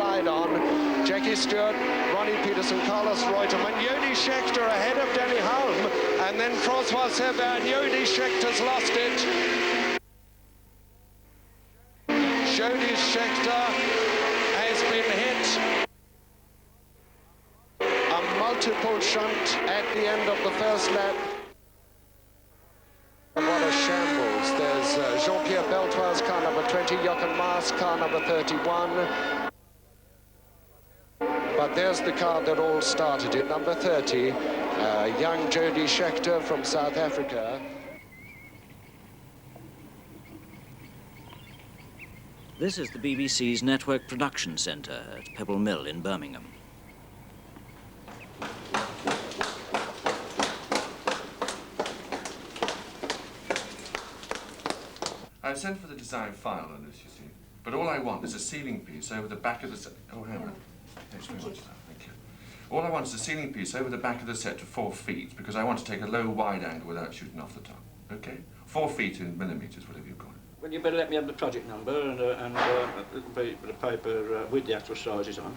side on. Jackie Stewart, Ronnie Peterson, Carlos Reutemann, Jody Scheckter ahead of Danny Hulme, and then Francois Sebert. Jody Schechter's lost it. Jody Scheckter has been hit. A multiple shunt at the end of the first lap. What a shambles. There's Jean-Pierre Beltoise, car number 20, Jochen Maas, car number 31. But there's the car that all started in, number 30, young Jody Scheckter from South Africa. This is the BBC's Network Production Centre at Pebble Mill in Birmingham. I've sent for the design file on this, you see. But all I want is a ceiling piece over the back of the set. Oh, Hannah. Thanks very much, sir. Thank you. All I want is a ceiling piece over the back of the set to 4 feet, because I want to take a low wide angle without shooting off the top. Okay? 4 feet in millimetres, whatever you call it. Well, you better let me have the project number and a little bit of paper with the actual sizes on.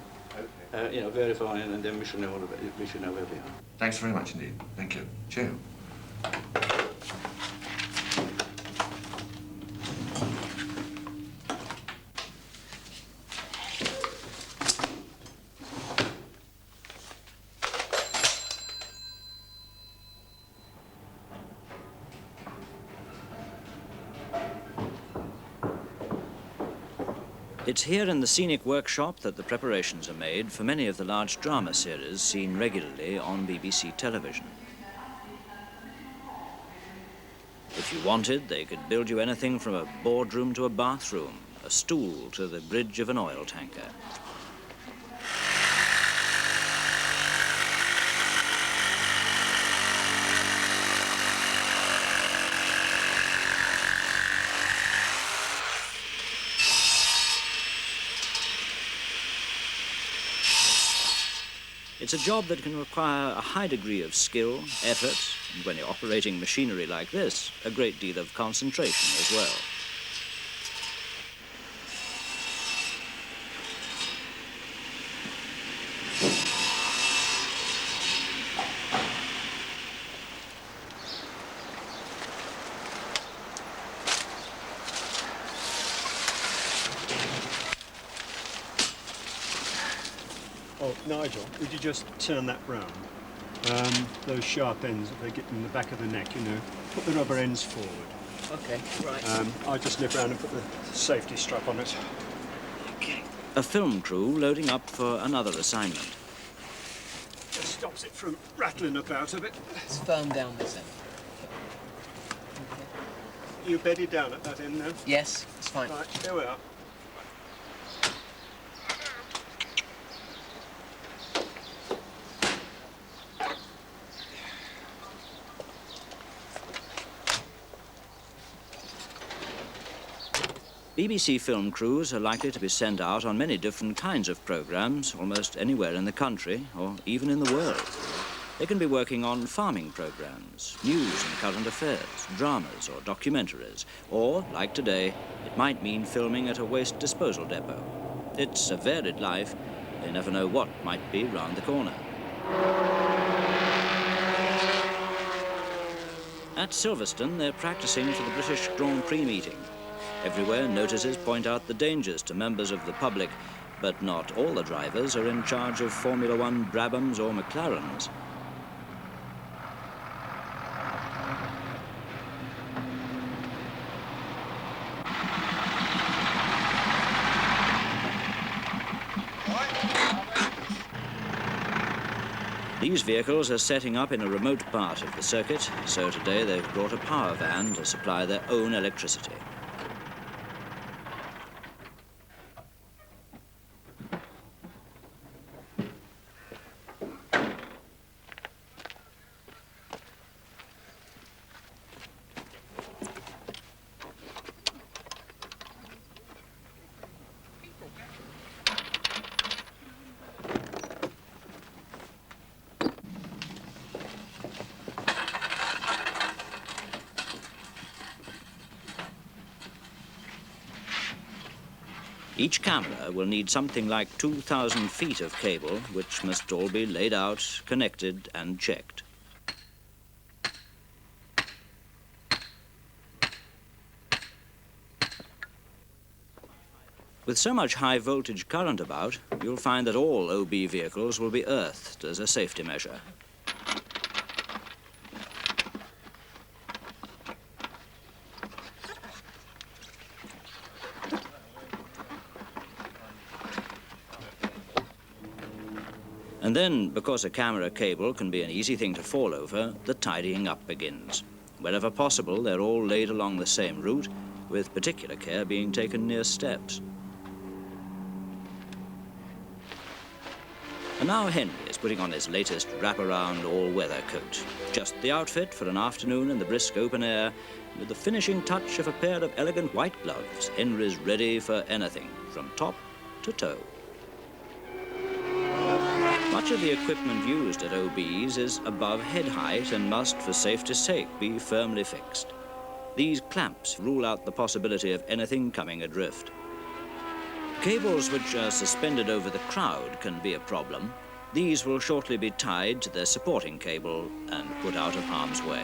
Okay. You know, verifying, and then we should know all of it. We should know where we are. Thanks very much indeed. Thank you. Cheerio. It's here in the Scenic workshop that the preparations are made for many of the large drama series seen regularly on BBC television. If you wanted, they could build you anything from a boardroom to a bathroom, a stool to the bridge of an oil tanker. It's a job that can require a high degree of skill, effort, and when you're operating machinery like this, a great deal of concentration as well. Oh, Nigel, would you just turn that round? Those sharp ends, if they get in the back of the neck, you know, put the rubber ends forward. Okay, right. I'll just nip round and put the safety strap on it. Okay. A film crew loading up for another assignment. Just stops it from rattling about a bit. It's firm down this end. You bedded down at that end now? Yes, it's fine. Right, here we are. BBC film crews are likely to be sent out on many different kinds of programmes, almost anywhere in the country, or even in the world. They can be working on farming programmes, news and current affairs, dramas or documentaries, or, like today, it might mean filming at a waste disposal depot. It's a varied life. They never know what might be round the corner. At Silverstone, they're practising for the British Grand Prix meeting. Everywhere, notices point out the dangers to members of the public, but not all the drivers are in charge of Formula One Brabhams or McLarens. These vehicles are setting up in a remote part of the circuit, so today they've brought a power van to supply their own electricity. Each camera will need something like 2,000 feet of cable, which must all be laid out, connected and checked. With so much high voltage current about, you'll find that all OB vehicles will be earthed as a safety measure. And then, because a camera cable can be an easy thing to fall over, the tidying up begins. Wherever possible, they're all laid along the same route, with particular care being taken near steps. And now Henry is putting on his latest wraparound all-weather coat. Just the outfit for an afternoon in the brisk open air. With the finishing touch of a pair of elegant white gloves, Henry's ready for anything, from top to toe. Much of the equipment used at OBs is above head height and must, for safety's sake, be firmly fixed. These clamps rule out the possibility of anything coming adrift. Cables which are suspended over the crowd can be a problem. These will shortly be tied to their supporting cable and put out of harm's way.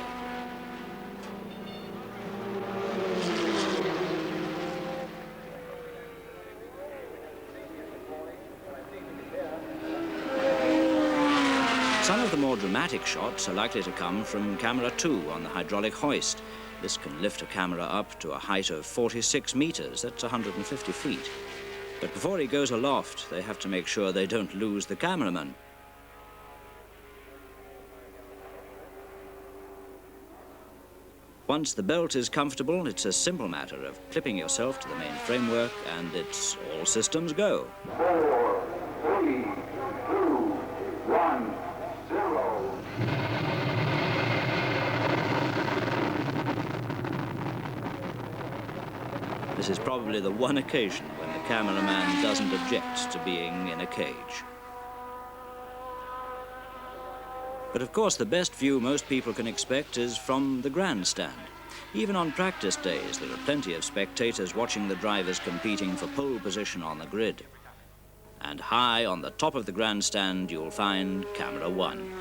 Some of the more dramatic shots are likely to come from camera 2 on the hydraulic hoist. This can lift a camera up to a height of 46 meters, that's 150 feet. But before he goes aloft, they have to make sure they don't lose the cameraman. Once the belt is comfortable, it's a simple matter of clipping yourself to the main framework, and it's all systems go. 4, 3, 2, 1, 0. This is probably the one occasion when the cameraman doesn't object to being in a cage. But of course, the best view most people can expect is from the grandstand. Even on practice days, there are plenty of spectators watching the drivers competing for pole position on the grid. And high on the top of the grandstand, you'll find camera 1.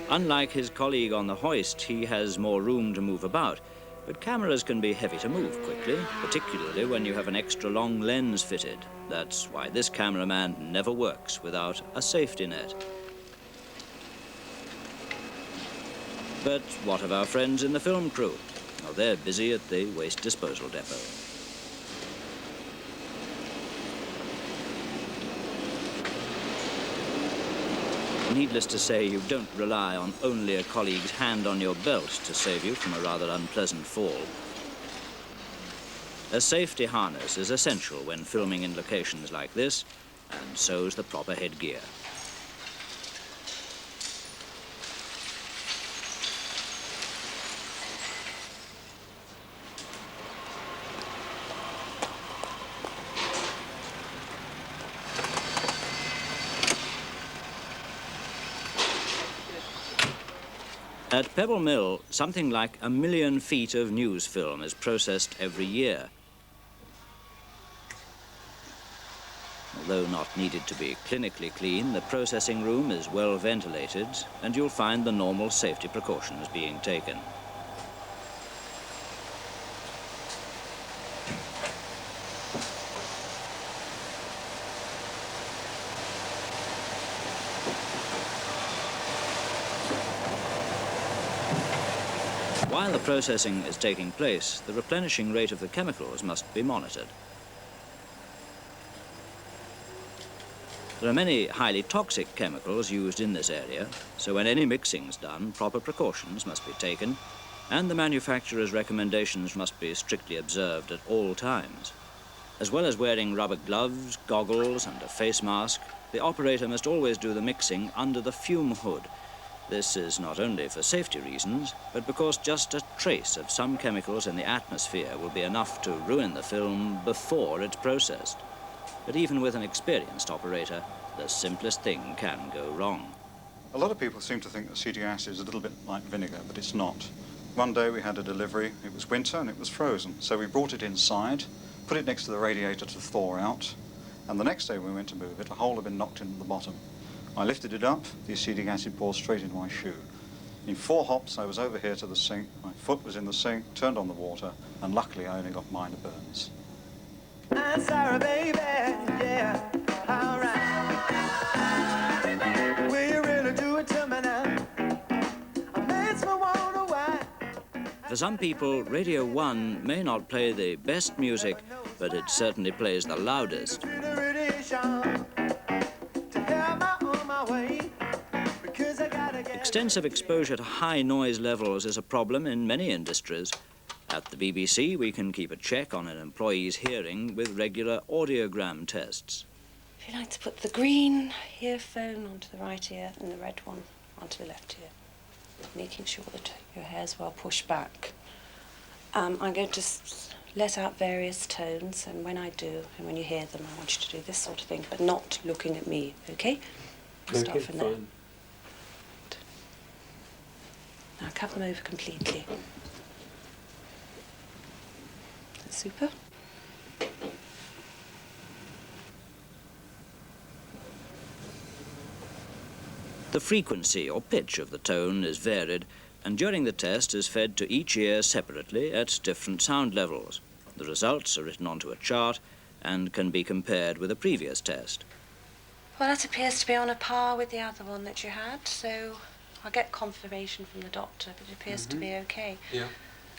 Unlike his colleague on the hoist, he has more room to move about. But cameras can be heavy to move quickly, particularly when you have an extra long lens fitted. That's why this cameraman never works without a safety net. But what of our friends in the film crew? Well, they're busy at the waste disposal depot. Needless to say, you don't rely on only a colleague's hand on your belt to save you from a rather unpleasant fall. A safety harness is essential when filming in locations like this, and so's the proper headgear. At Pebble Mill, something like 1 million feet of news film is processed every year. Although not needed to be clinically clean, the processing room is well ventilated, and you'll find the normal safety precautions being taken. While the processing is taking place, the replenishing rate of the chemicals must be monitored. There are many highly toxic chemicals used in this area, so when any mixing is done, proper precautions must be taken, and the manufacturer's recommendations must be strictly observed at all times. As well as wearing rubber gloves, goggles, and a face mask, the operator must always do the mixing under the fume hood. This is not only for safety reasons, but because just a trace of some chemicals in the atmosphere will be enough to ruin the film before it's processed. But even with an experienced operator, the simplest thing can go wrong. A lot of people seem to think that acetic acid is a little bit like vinegar, but it's not. One day we had a delivery, it was winter and it was frozen, so we brought it inside, put it next to the radiator to thaw out, and the next day we went to move it, a hole had been knocked into the bottom. I lifted it up, the acetic acid poured straight into my shoe. In 4 hops, I was over here to the sink, my foot was in the sink, turned on the water, and luckily I only got minor burns. I'm sorry, baby, yeah, all right. Will you really do it to me now? It makes me wonder why. For some people, Radio 1 may not play the best music, but it certainly plays the loudest. Extensive exposure to high noise levels is a problem in many industries. At the BBC, we can keep a check on an employee's hearing with regular audiogram tests. If you like to put the green earphone onto the right ear and the red one onto the left ear, making sure that your hair's well pushed back. I'm going to let out various tones, and when I do, and when you hear them, I want you to do this sort of thing, but not looking at me, okay? We'll start from there. Now cover them over completely. That's super. The frequency or pitch of the tone is varied, and during the test is fed to each ear separately at different sound levels. The results are written onto a chart and can be compared with a previous test. Well, that appears to be on a par with the other one that you had, so I'll get confirmation from the doctor, but it appears to be okay. Yeah.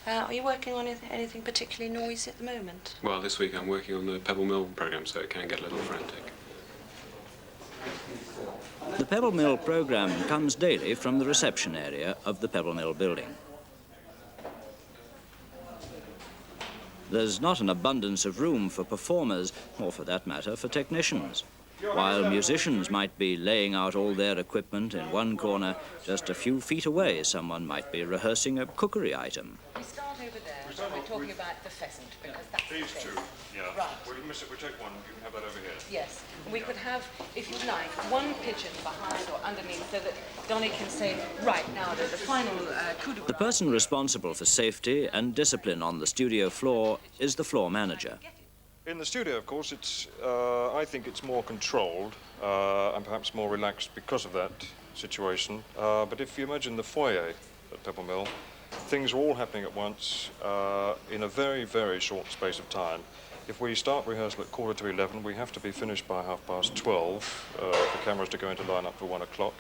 Are you working on anything particularly noisy at the moment? Well, this week I'm working on the Pebble Mill programme, so it can get a little frantic. The Pebble Mill programme comes daily from the reception area of the Pebble Mill building. There's not an abundance of room for performers, or for that matter, for technicians. While musicians might be laying out all their equipment in one corner, just a few feet away someone might be rehearsing a cookery item. We start over there, we're talking about the pheasant, because that's These the two, base. yeah. Right. We take one, you can have that over here. Yes, we could have, if you like, one pigeon behind or underneath, so that Donnie can say, right, now the final coup de The person responsible for safety and discipline on the studio floor is the floor manager. In the studio, of course, I think it's more controlled and perhaps more relaxed because of that situation. But if you imagine the foyer at Pebble Mill, things are all happening at once in a very, very short space of time. If we start rehearsal at 11:15, we have to be finished by 12:30 for cameras to go into line up for 1 o'clock.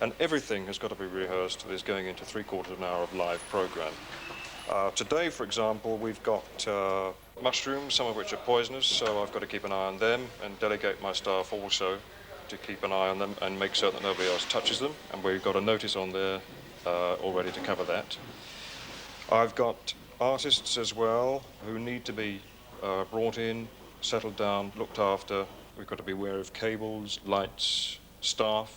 And everything has got to be rehearsed that is going into 3/4 of an hour of live programme. Today, for example, we've got mushrooms, some of which are poisonous, so I've got to keep an eye on them and delegate my staff also to keep an eye on them and make certain that nobody else touches them. And we've got a notice on there already to cover that. I've got artists as well who need to be brought in, settled down, looked after. We've got to be aware of cables, lights, staff.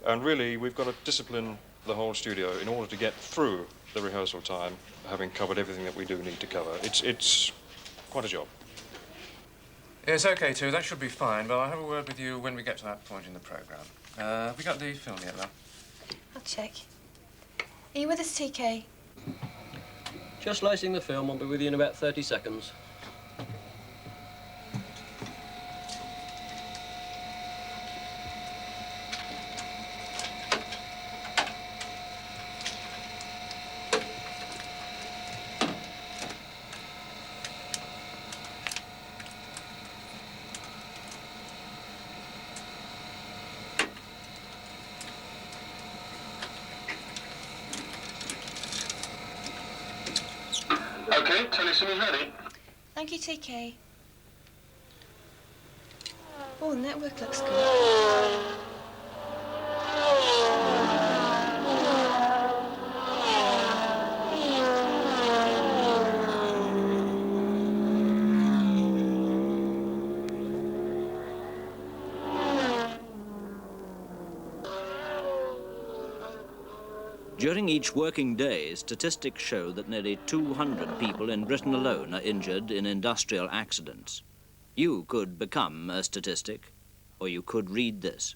And really, we've got to discipline the whole studio in order to get through the rehearsal time, having covered everything that we do need to cover. It's quite a job. Yes, OK, too. That should be fine, but I'll have a word with you when we get to that point in the programme. Have we got the film yet, love? I'll check. Are you with us, TK? Just lacing the film. I'll be with you in about 30 seconds. Okay, Tennyson is ready. Thank you, TK. Oh, the network looks good. During each working day, statistics show that nearly 200 people in Britain alone are injured in industrial accidents. You could become a statistic, or you could read this.